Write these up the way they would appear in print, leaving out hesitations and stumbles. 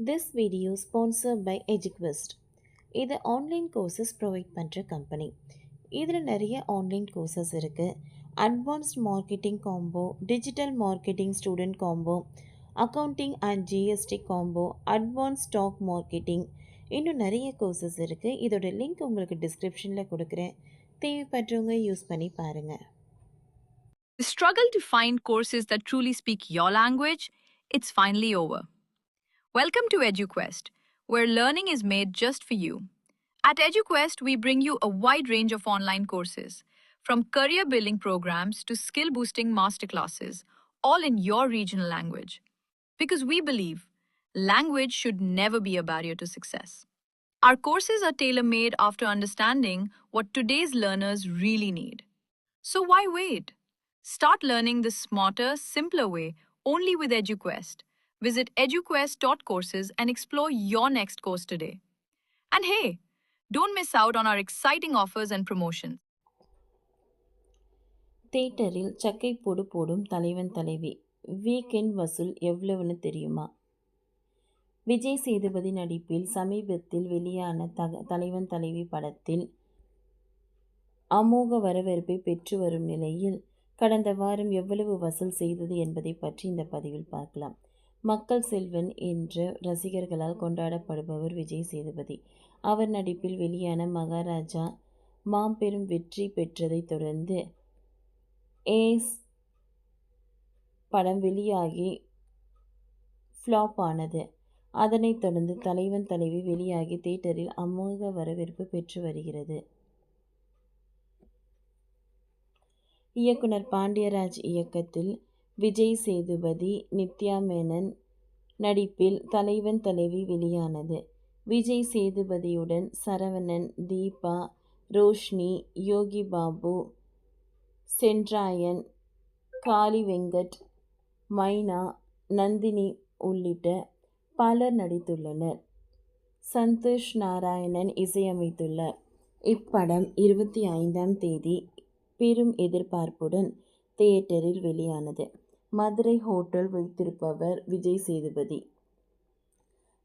This video sponsored by EduQuest. இது online courses provide பண்ணுற கம்பெனி. இதில் நிறைய ஆன்லைன் கோர்சஸ் இருக்குது. Advanced marketing combo, digital marketing student combo, accounting and GST combo, advance stock marketing, இன்னும் நிறைய கோர்சஸ் இருக்குது. இதோட லிங்க் உங்களுக்கு டிஸ்கிரிப்ஷனில் கொடுக்குறேன். தேவைப்படுறவங்க யூஸ் பண்ணி பாருங்கள். The struggle to find courses that truly speak your language, it's finally over. Welcome to EduQuest, where learning is made just for you. At EduQuest, we bring you a wide range of online courses, from career building programs to skill boosting masterclasses, all in your regional language. Because we believe language should never be a barrier to success. Our courses are tailor made after understanding what today's learners really need. So why wait? Start learning the smarter, simpler way only with EduQuest. Visit eduquest.courses and explore your next course today. And hey, don't miss out on our exciting offers and promotions. தியேட்டரில் சக்கை போடு போடும் தலைவன் தலைவி. Weekend வசூல் எவ்வளவுன்னு தெரியுமா? விஜய் சேதுபதி நடிப்பில் சமீபத்தில் வெளியான தலைவன் தலைவி படத்தில் அமோக வரவேற்பை பெற்று வரும் நிலையில் கடந்த வாரம் எவ்வளவு வசூல் செய்தது என்பதை பற்றி இந்த பதிவில் பார்க்கலாம். மக்கள் செல்வன் என்ற ரசிகர்களால் கொண்டாடப்படுபவர் விஜய் சேதுபதி. அவர் நடிப்பில் வெளியான மகாராஜா மாபெரும் வெற்றி பெற்றதைத் தொடர்ந்து ஏஸ் படம் வெளியாகி ஃப்ளாப் ஆனது. அதனைத் தொடர்ந்து தலைவன் தலைவி வெளியாகி தியேட்டரில் அமோக வரவேற்பு பெற்று வருகிறது. இயக்குனர் பாண்டியராஜ் இயக்கத்தில் விஜய் சேதுபதி, நித்யா மேனன் நடிப்பில் தலைவன் தலைவி வெளியானது. விஜய் சேதுபதியுடன் சரவணன், தீபா, ரோஷினி, யோகி பாபு, சென்ட்ராயன், காளி வெங்கட், மைனா, நந்தினி உள்ளிட்ட பலர் நடித்துள்ளனர். சந்தோஷ் நாராயணன் இசையமைத்துள்ளார். இப்படம் 25ஆம் தேதி பெரும் எதிர்பார்ப்புடன் தியேட்டரில் வெளியானது. மதுரை ஹோட்டல் வைத்திருப்பவர் விஜய் சேதுபதி.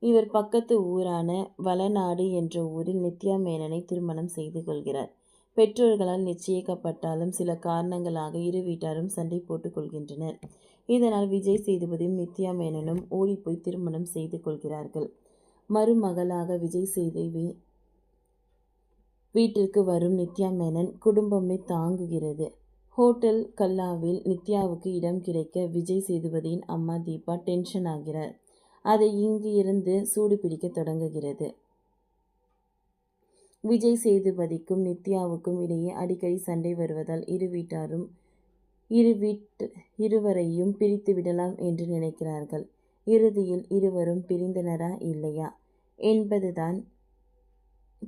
இவர் பக்கத்து ஊரான வளநாடு என்ற ஊரில் நித்யா மேனனை திருமணம் செய்து கொள்கிறார். பெற்றோர்களால் நிச்சயிக்கப்பட்டாலும் சில காரணங்களாக இரு வீட்டாரும் சண்டை போட்டுக் கொள்கின்றனர். இதனால் விஜய் சேதுபதியும் நித்யா மேனனும் ஓடிப்போய் திருமணம் செய்து கொள்கிறார்கள். மருமகளாக விஜய் சேதுபதி வீட்டிற்கு வரும் நித்யா மேனன் குடும்பமே தாங்குகிறது. ஹோட்டல் கல்லாவில் நித்யாவுக்கு இடம் கிடைக்க விஜய் சேதுபதியின் அம்மா தீபா டென்ஷன் ஆகிறார். அதை இங்கு இருந்து சூடு பிடிக்க தொடங்குகிறது. விஜய் சேதுபதிக்கும் நித்யாவுக்கும் இடையே அடிக்கடி சண்டை வருவதால் இருவரையும் பிரித்து விடலாம் என்று நினைக்கிறார்கள். இறுதியில் இருவரும் பிரிந்தனரா இல்லையா என்பதுதான்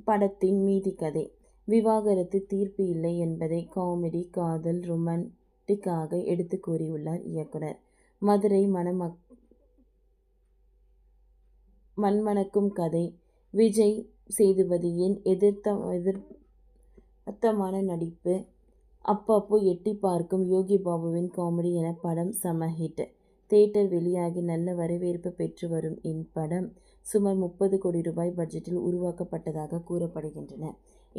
படத்தின் மீதி கதை. விவாகரத்து தீர்ப்பு இல்லை என்பதை காமெடி, காதல், ரொமான்டிக்காக எடுத்து கூறியுள்ளார் இயக்குனர். மதுரை மண்மணக்கும் கதை. விஜய் சேதுபதியின் எதிர்த்தமான நடிப்பு, அப்பப்போ எட்டி பார்க்கும் யோகி பாபுவின் காமெடி என படம் செம ஹிட். தியேட்டர் வெளியாகி நல்ல வரவேற்பு பெற்று வரும் இப்படம் சுமார் 30 கோடி ரூபாய் பட்ஜெட்டில் உருவாக்கப்பட்டதாக கூறப்படுகின்றன.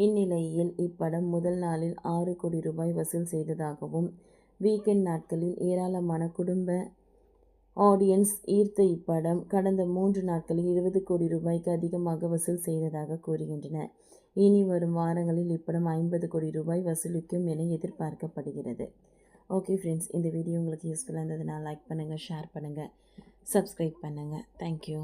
இந்நிலையில் இப்படம் முதல் நாளில் 6 கோடி ரூபாய் வசூல் செய்ததாகவும், வீக்கெண்ட் நாட்களில் ஏராளமான குடும்ப ஆடியன்ஸ் ஈர்த்த இப்படம் கடந்த 3 நாட்களில் 20 கோடி ரூபாய்க்கு அதிகமாக வசூல் செய்ததாக கூறுகின்றன. இனி வரும் வாரங்களில் இப்படம் 50 கோடி ரூபாய் வசூலிக்கும் என எதிர்பார்க்கப்படுகிறது. ஓகே ஃப்ரெண்ட்ஸ், இந்த வீடியோ உங்களுக்கு யூஸ்ஃபுல்லாக இருந்ததுன்னா லைக் பண்ணுங்கள், ஷேர் பண்ணுங்கள், சப்ஸ்கிரைப் பண்ணுங்கள். தேங்க்யூ.